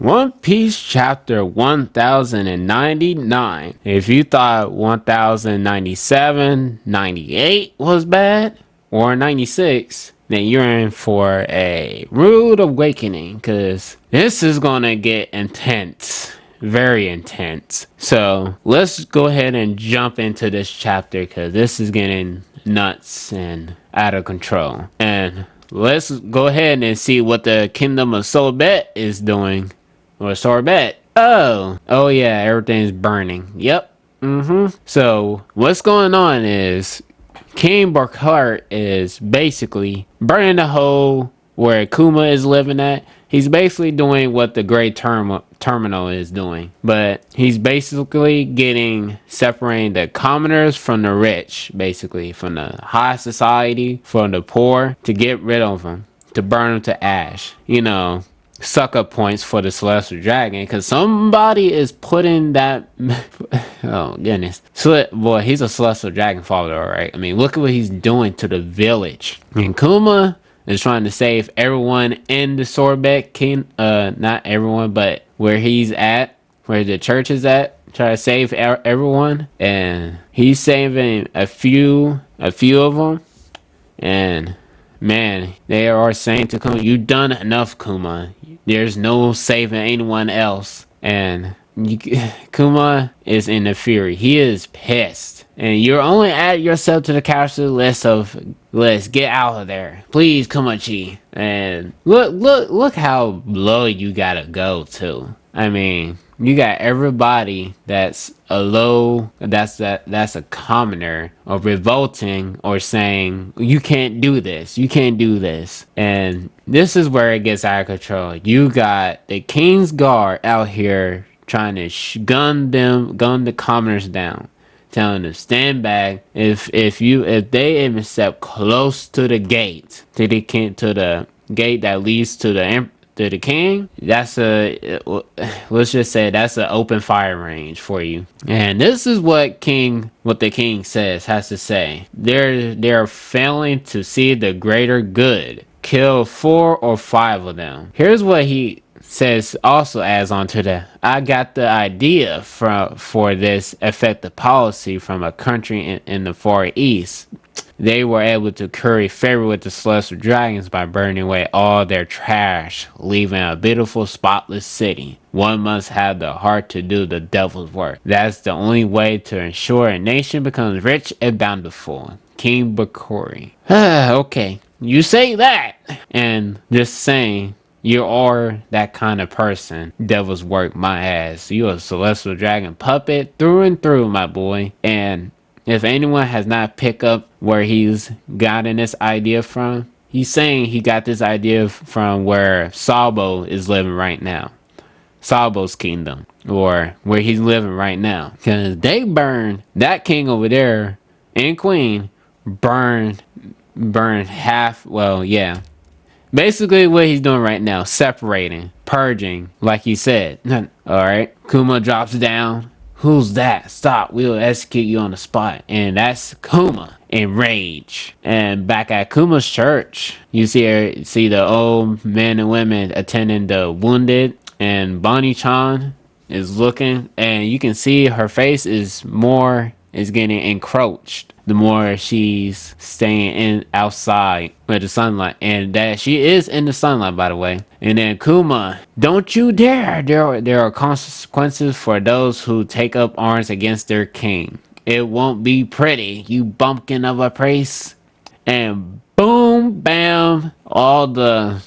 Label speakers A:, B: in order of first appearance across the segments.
A: One Piece chapter 1099. If you thought 1097, 98 was bad, or 96, then you're in for a rude awakening, because this is gonna get intense. Very intense. So let's go ahead and jump into this chapter, because this is getting nuts and out of control. And let's go ahead and see what the Kingdom of Sorbet is doing. Or sorbet. Oh yeah, everything's burning. Yep. So what's going on is King Burkhart is basically burning the hole where Kuma is living at. He's basically doing what the Great Terminal is doing, but he's basically separating the commoners from the rich, basically from the high society, from the poor, to get rid of them, to burn them to ash. Suck up points for the Celestial Dragon, because somebody is putting that. Oh goodness, boy, he's a Celestial Dragon follower, right? I mean, look at what he's doing to the village. And Kuma is trying to save everyone in the Sorbet King. Not everyone, but where he's at, where the church is at. Try to save everyone, and he's saving a few of them, and. Man, they are saying to Kuma, "You done enough, Kuma. There's no saving anyone else." And Kuma is in a fury. He is pissed. And you're only adding yourself to the character list of let's get out of there. Please, Kumachi. And look how low you gotta go to. I mean, you got everybody that's that's a commoner or revolting or saying you can't do this, and this is where it gets out of control. You got the King's Guard out here trying to gun the commoners down, telling them stand back. If they even step close to the gate, to the gate that leads to the king, let's just say that's an open fire range for you. And this is what the king has to say. They're failing to see the greater good. Kill 4 or 5 of them. Here's what he says, also adds on to that. I got the idea for this effective policy from a country in the Far East. They were able to curry favor with the Celestial Dragons by burning away all their trash, leaving a beautiful, spotless city. One must have the heart to do the devil's work. That's the only way to ensure a nation becomes rich and bountiful. King Bakori. Okay, you say that, and just saying. You are that kind of person. Devil's work, my ass. You a Celestial Dragon puppet through and through, my boy. And if anyone has not picked up where he's gotten this idea from, he's saying he got this idea from where Sabo is living right now. Sabo's kingdom, or where he's living right now. Because they burned that king over there and queen, burned half, well, yeah. Basically what he's doing right now, separating, purging, like he said. Alright, Kuma drops down. Who's that? Stop, we'll execute you on the spot. And that's Kuma in rage. And back at Kuma's church, you see the old men and women attending the wounded, and Bonnie-chan is looking, and you can see her face is getting encroached the more she's staying outside with the sunlight, and that she is in the sunlight, by the way. And then Kuma, don't you dare! There are consequences for those who take up arms against their king. It won't be pretty, you bumpkin of a priest. And boom, bam, all the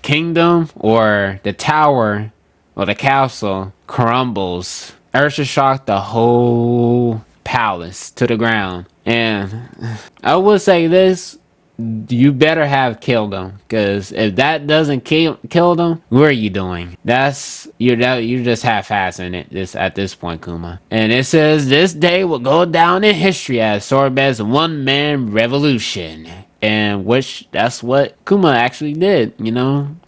A: kingdom or the tower or the castle crumbles. Earthshock the whole palace to the ground. And I will say this, you better have killed them, because if that doesn't kill them, what are you doing? You're just half-assing it at this point, Kuma. And it says this day will go down in history as Sorbet's one-man revolution, and that's what Kuma actually did.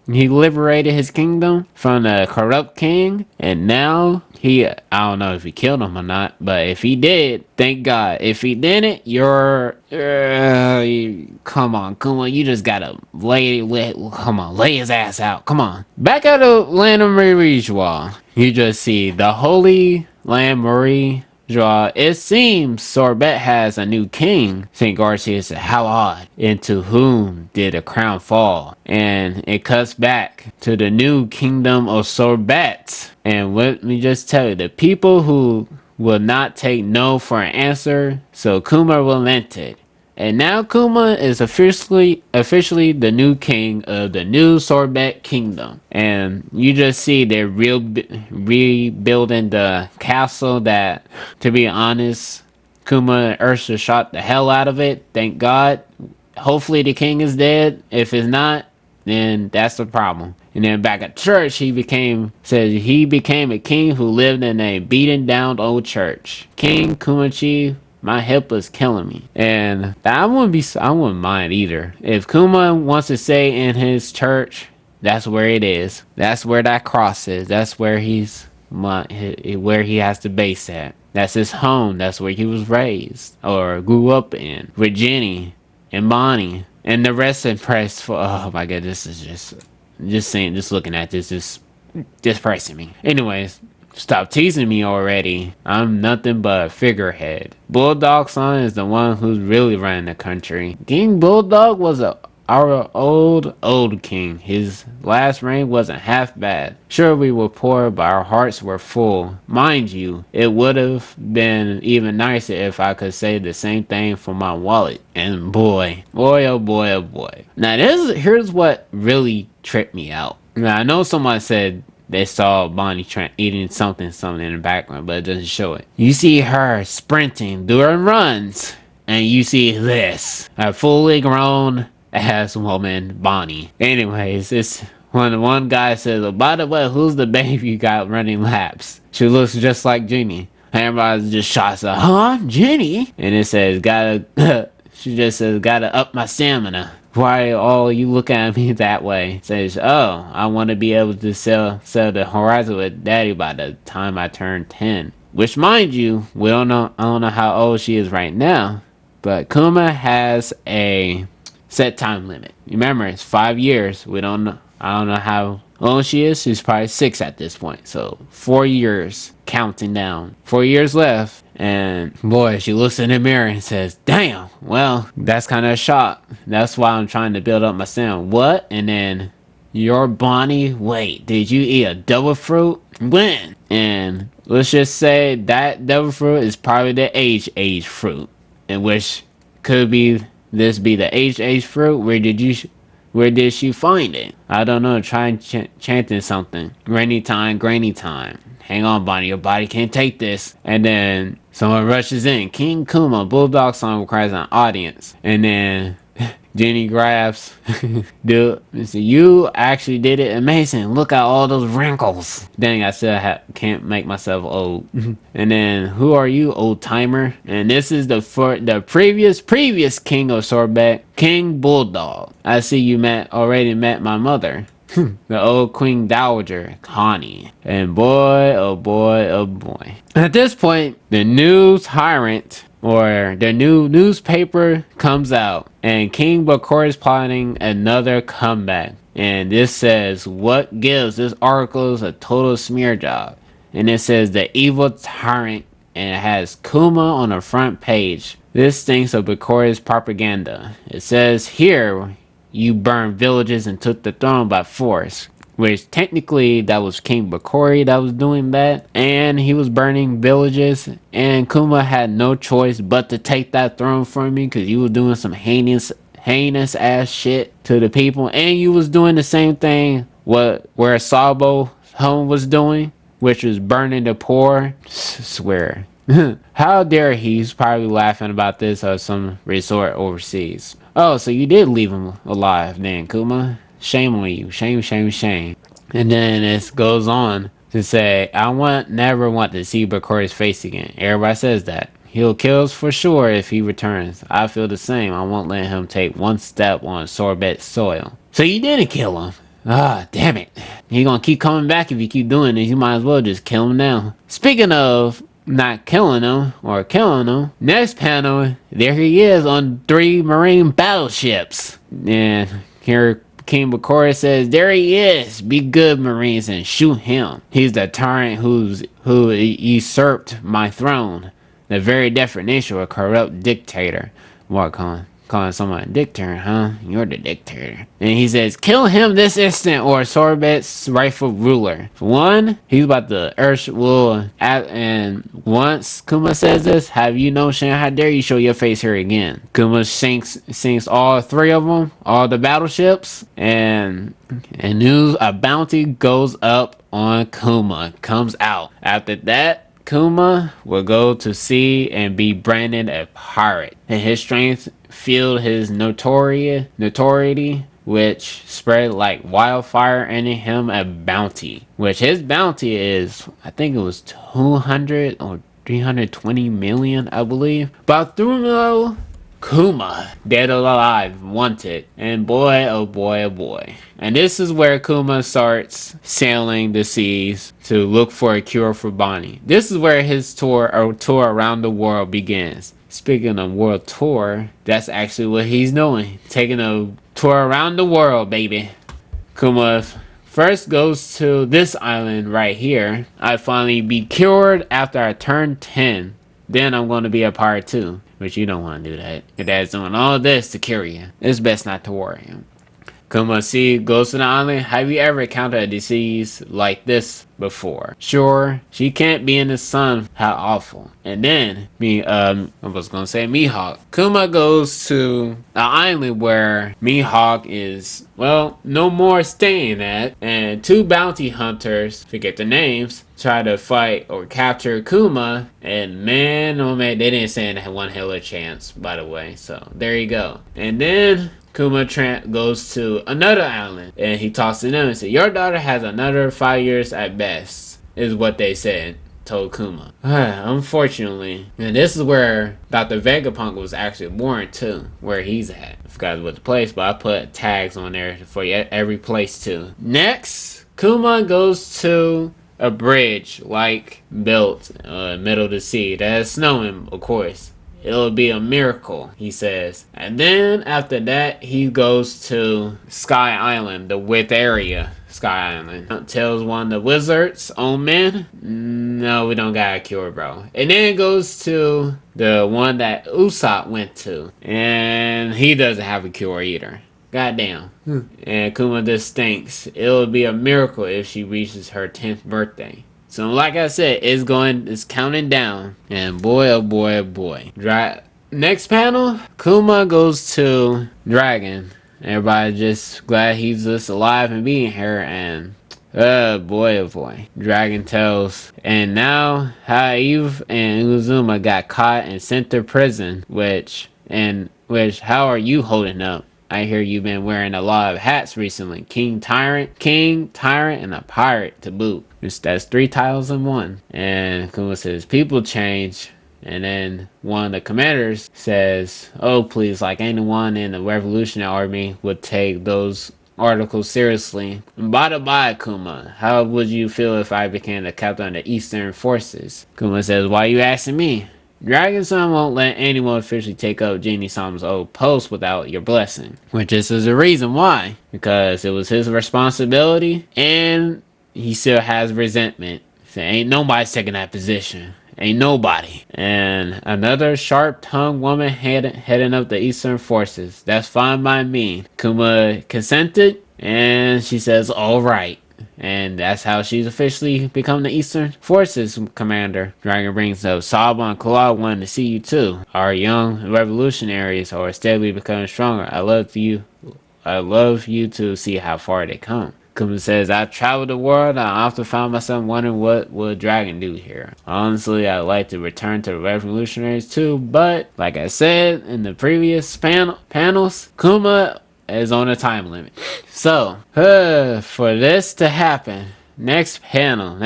A: He liberated his kingdom from the corrupt king, and now I don't know if he killed him or not, but if he did, thank God. If he didn't, come on, Kuma, you just gotta lay his ass out. Come on. Back at the land of Marie-Joie, you just see the Holy Land Marie. It seems Sorbet has a new king. St. Garcia said, how odd. Into whom did the crown fall? And it cuts back to the new kingdom of Sorbet. And let me just tell you, the people who will not take no for an answer, so Kuma relented. And now Kuma is officially the new king of the new Sorbet kingdom. And you just see they're rebuilding the castle that, to be honest, Kuma and Ursa shot the hell out of it. Thank God. Hopefully the king is dead. If it's not, then that's the problem. And then back at church, he became a king who lived in a beaten down old church. King Kumachi, my hip was killing me. And I wouldn't mind either. If Kuma wants to stay in his church, that's where it is. That's where that cross is. That's where where he has to base at. That's his home. That's where he was raised or grew up in with Jenny and Bonnie and the rest impressed for. Oh my god, this is just looking at this is depressing me. Anyways, stop teasing me already. I'm nothing but a figurehead. Bulldog son is the one who's really running the country. King Bulldog was our old king. His last reign wasn't half bad. Sure, we were poor, but our hearts were full. Mind you, it would have been even nicer if I could say the same thing for my wallet. And boy, oh boy, oh boy. Now here's what really tripped me out. Now I know someone said they saw Bonnie eating something in the background, but it doesn't show it. You see her sprinting, doing runs, and you see this, a fully grown ass woman, Bonnie. Anyways, it's when one guy says, oh, by the way, who's the baby you got running laps? She looks just like Jenny. Everybody just shots her, huh, Jenny? And it says, she just says, gotta up my stamina. Why all you look at me that way? Says, oh, I want to be able to sail the horizon with daddy by the time I turn 10. Which, mind you, I don't know how old she is right now, but Kuma has a set time limit. Remember, it's 5 years. I don't know how old she is. She's probably 6 at this point. So 4 years counting down. 4 years left. And boy, she looks in the mirror and says, damn, well, that's kind of a shock. That's why I'm trying to build up my sound. What? And then, your Bonnie, wait, did you eat a devil fruit? When? And let's just say that devil fruit is probably the age fruit. In which could be this be the age fruit? Where did she find it? I don't know. Try chanting something. Rainy time, grainy time. Hang on, Bonnie, your body can't take this. And then someone rushes in. King Kuma, Bulldog song requires an audience. And then Jenny grabs, dude, you actually did it amazing. Look at all those wrinkles. Dang, I still can't make myself old. And then, who are you, old timer? And this is the previous king of Sorbet, King Bulldog. I see you already met my mother. The old Queen Dowager, Connie. And boy, oh boy, oh boy. At this point, the news tyrant, or the new newspaper comes out, and King Bakor is plotting another comeback. And this says, what gives this article is a total smear job. And it says, the evil tyrant, and it has Kuma on the front page. This stinks of Bakor's propaganda. It says here, you burned villages and took the throne by force. Which technically that was King Bakori that was doing that. And he was burning villages. And Kuma had no choice but to take that throne from me. Because you were doing some heinous ass shit to the people. And you was doing the same thing where Sabo home was doing. Which was burning the poor. Swear. How dare he? He's probably laughing about this at some resort overseas. Oh, so you did leave him alive then, Kuma. Shame on you. Shame, shame, shame. And then it goes on to say, never want to see Bakori's face again. Everybody says that. He'll kill us for sure if he returns. I feel the same. I won't let him take one step on Sorbet soil. So you didn't kill him. Ah, damn it. He gonna keep coming back if you keep doing this. You might as well just kill him now. Speaking of not killing him or killing him, next panel, there he is on 3 Marine battleships. And here King Bakura says, there he is. Be good, Marines, and shoot him. He's the tyrant who usurped my throne. The very definition of a corrupt dictator. What, calling someone a dictator, huh? You're the dictator. And he says, kill him this instant, or Sorbet's rightful ruler. For one, he's about to urge will. And once Kuma says this, have you no shame? How dare you show your face here again? Kuma sinks all 3 of them, all the battleships, and news a bounty goes up on Kuma. Comes out. After that, Kuma will go to sea and be branded a pirate, and his strength fueled his notoriety, which spread like wildfire, earning him a bounty. Which his bounty is, I think it was 200 or 320 million, I believe. But through Kuma, dead or alive, wanted. And boy, oh boy, oh boy. And this is where Kuma starts sailing the seas to look for a cure for Bonnie. This is where his tour around the world begins. Speaking of world tour, that's actually what he's doing. Taking a tour around the world, baby. Kuma first goes to this island right here. I finally be cured after I turn 10. Then I'm going to be a pirate too. But you don't want to do that. Your dad's doing all this to cure you. It's best not to worry him. Kuma C goes to the island. Have you ever encountered a disease like this before? Sure, she can't be in the sun. How awful. And then I was gonna say Mihawk. Kuma goes to the island where Mihawk is, well, no more staying at, and 2 bounty hunters, forget the names, try to fight or capture Kuma, and man, oh man, they didn't stand one hell of a chance, by the way. So there you go. And then Kuma goes to another island, and he talks to them and says, your daughter has another 5 years at best, is what they said, told Kuma. Unfortunately, and this is where Dr. Vegapunk was actually born too, where he's at. I forgot what the place, but I put tags on there for every place too. Next, Kuma goes to a bridge like built middle of the sea that is snowing, of course. It'll be a miracle, he says. And then after that, he goes to Sky Island, the width area. Sky Island. Tells one of the wizards, oh man, no, we don't got a cure, bro. And then it goes to the one that Usopp went to, and he doesn't have a cure either. Goddamn. And Kuma just thinks it'll be a miracle if she reaches her 10th birthday. So like I said, it's counting down. And boy, oh boy, oh boy. Next panel, Kuma goes to Dragon. Everybody just glad he's just alive and being here. And boy, oh boy. Dragon tells, and now Haive and Uzuma got caught and sent to prison. Which, how are you holding up? I hear you've been wearing a lot of hats recently. King, Tyrant, and a pirate to boot. That's 3 titles in one. And Kuma says, people change. And then one of the commanders says, oh please, like anyone in the Revolutionary Army would take those articles seriously. And by the by, Kuma, how would you feel if I became the captain of the Eastern Forces? Kuma says, why are you asking me? Dragon-san won't let anyone officially take up Genie-san's old post without your blessing. Which is the reason why. Because it was his responsibility, and he still has resentment. So ain't nobody's taking that position. Ain't nobody. And another sharp-tongued woman heading up the Eastern Forces. That's fine by me. Kuma consented, and she says, alright. And that's how she's officially become the Eastern Forces commander. Dragon brings up, Saba and Claude wanted to see you too. Our young revolutionaries are steadily becoming stronger. I love you to see how far they come. Kuma says, I've traveled the world and I often found myself wondering what would Dragon do here. Honestly, I'd like to return to the revolutionaries too, but like I said in the previous panels, Kuma is on a time limit. So, for this to happen, next panel.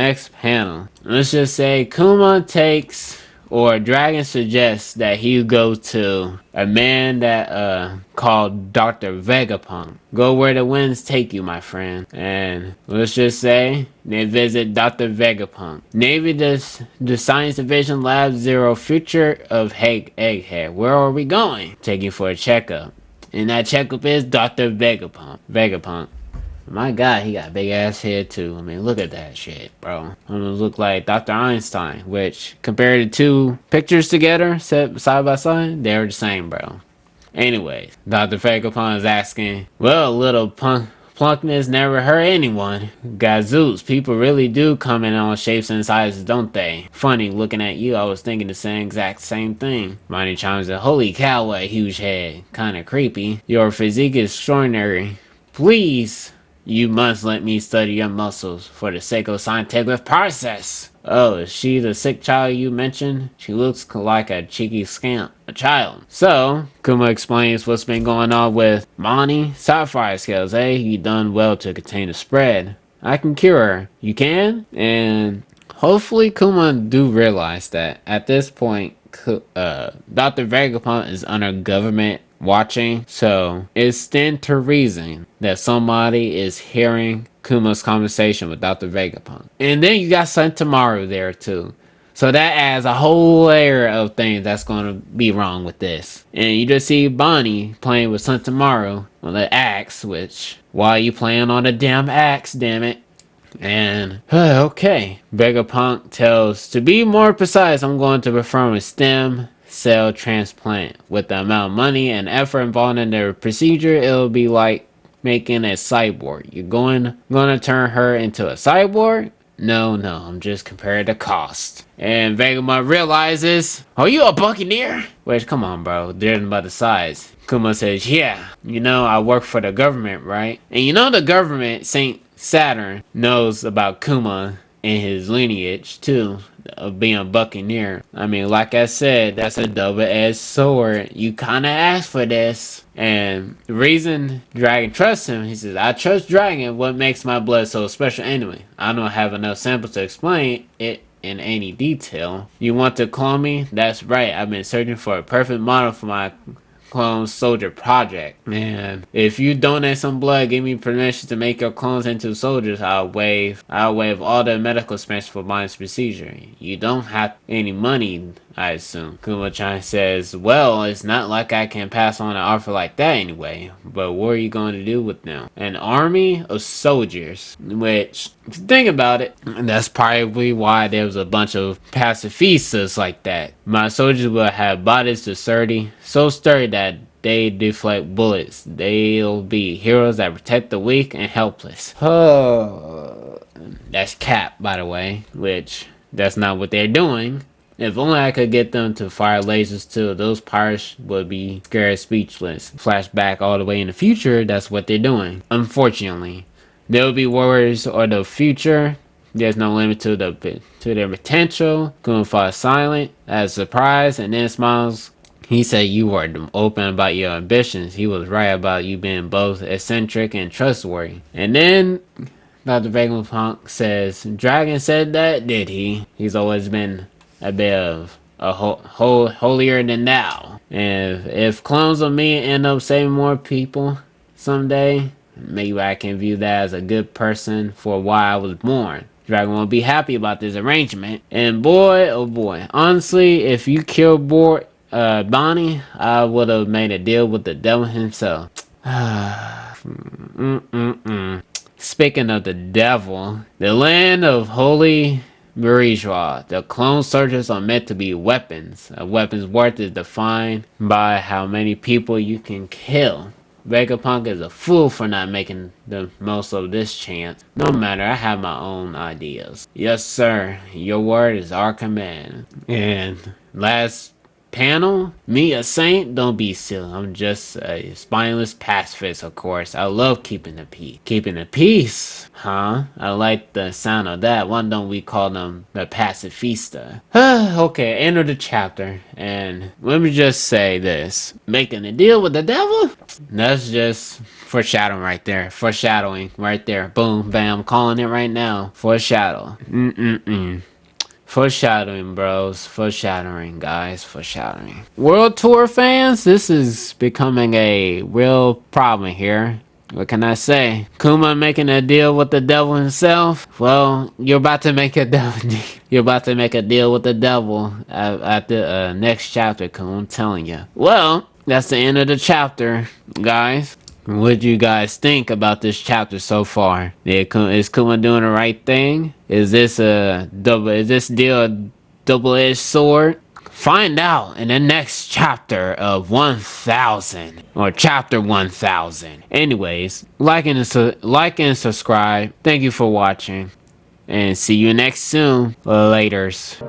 A: Let's just say Kuma takes or Dragon suggests that he go to a man that called Dr. Vegapunk. Go where the winds take you, my friend. And let's just say they visit Dr. Vegapunk. Navy the Science Division Lab Zero Future of Egghead. Where are we going? Take you for a checkup. And that checkup is Dr. Vegapunk. My God, he got a big ass head too. I mean, look at that shit, bro. Almost look like Dr. Einstein, which compared to two pictures together, set side by side, they're the same, bro. Anyways, Dr. Vegapunk is asking, well, little plunkness never hurt anyone. Gazoots, people really do come in all shapes and sizes, don't they? Funny, looking at you, I was thinking the exact same thing. Monty chimes in, holy cow, what a huge head. Kinda creepy. Your physique is extraordinary. Please, you must let me study your muscles for the sake of scientific process. Oh, is she the sick child you mentioned? She looks like a cheeky scamp. A child. So, Kuma explains what's been going on with Bonnie. Sapphire scales, eh? You done well to contain the spread. I can cure her. You can? And hopefully Kuma do realize that at this point, Dr. Vegapunk is under government watching, so it stands to reason that somebody is hearing Kuma's conversation with Dr. Vegapunk. And then you got Sentamaru there too. So that adds a whole layer of things that's going to be wrong with this. And you just see Bonnie playing with Sentamaru on the axe, which, why are you playing on the damn axe, damn it? And, okay. Vegapunk tells, to be more precise, I'm going to perform a stem cell transplant. With the amount of money and effort involved in the procedure, it'll be like making a cyborg. You're going to turn her into a cyborg? No, I'm just comparing the cost. And Vegapunk realizes, are you a buccaneer? Which, come on, bro, judging by the size. Kuma says, yeah, I work for the government, right? And the government, Saint Saturn, knows about Kuma and his lineage, too, of being a buccaneer. I mean, like I said, that's a double-edged sword. You kind of asked for this. And the reason Dragon trusts him, he says, I trust Dragon. What makes my blood so special anyway? I don't have enough samples to explain it in any detail. You want to clone me? That's right. I've been searching for a perfect model for my clone soldier project. And if you donate some blood, give me permission to make your clones into soldiers, I'll waive all the medical expenses for my procedure. You don't have any money, I assume. Kuma-chan says, well, it's not like I can pass on an offer like that anyway. But what are you going to do with them? An army of soldiers. Which, if you think about it, that's probably why there was a bunch of pacifistas like that. My soldiers will have bodies so sturdy that they deflect bullets. They'll be heroes that protect the weak and helpless. That's cap, by the way, which that's not what they're doing. If only I could get them to fire lasers too, those pirates would be scared speechless. Flashback all the way in the future, that's what they're doing. Unfortunately, there will be warriors or the future. There's no limit to their potential. Kuma falls silent as surprise and then smiles. He said you were open about your ambitions. He was right about you being both eccentric and trustworthy. And then Dr. Vegapunk says, Dragon said that, did he? He's always been a bit of a holier than thou. And if clones of me end up saving more people someday, maybe I can view that as a good person for why I was born. Dragon won't be happy about this arrangement. And boy, oh boy, honestly, if you killed Bonnie, I would have made a deal with the devil himself. Speaking of the devil, the land of Holy Marijwa, the clone soldiers are meant to be weapons. A weapon's worth is defined by how many people you can kill. Vegapunk is a fool for not making the most of this chance. No matter, I have my own ideas. Yes, sir. Your word is our command. And last panel, me a saint? Don't be silly. I'm just a spineless pacifist, of course. I love keeping the peace. Keeping the peace? Huh? I like the sound of that. Why don't we call them the pacifista? Okay, end of the chapter. And let me just say this. Making a deal with the devil? That's just foreshadowing right there. Foreshadowing right there. Boom, bam. Calling it right now. Foreshadow. Foreshadowing, bros. Foreshadowing, guys. Foreshadowing. World Tour fans, this is becoming a real problem here. What can I say? Kuma making a deal with the devil himself? Well, you're about to make a devil. You're about to make a deal with the devil at the next chapter, Kuma. I'm telling you. Well, that's the end of the chapter, guys. What do you guys think about this chapter so far? Is Kuma doing the right thing? Is this a double? Is this deal a double-edged sword? Find out in the next chapter of 1000 or chapter 1000. Anyways, like and subscribe. Thank you for watching, and see you next soon. Laters.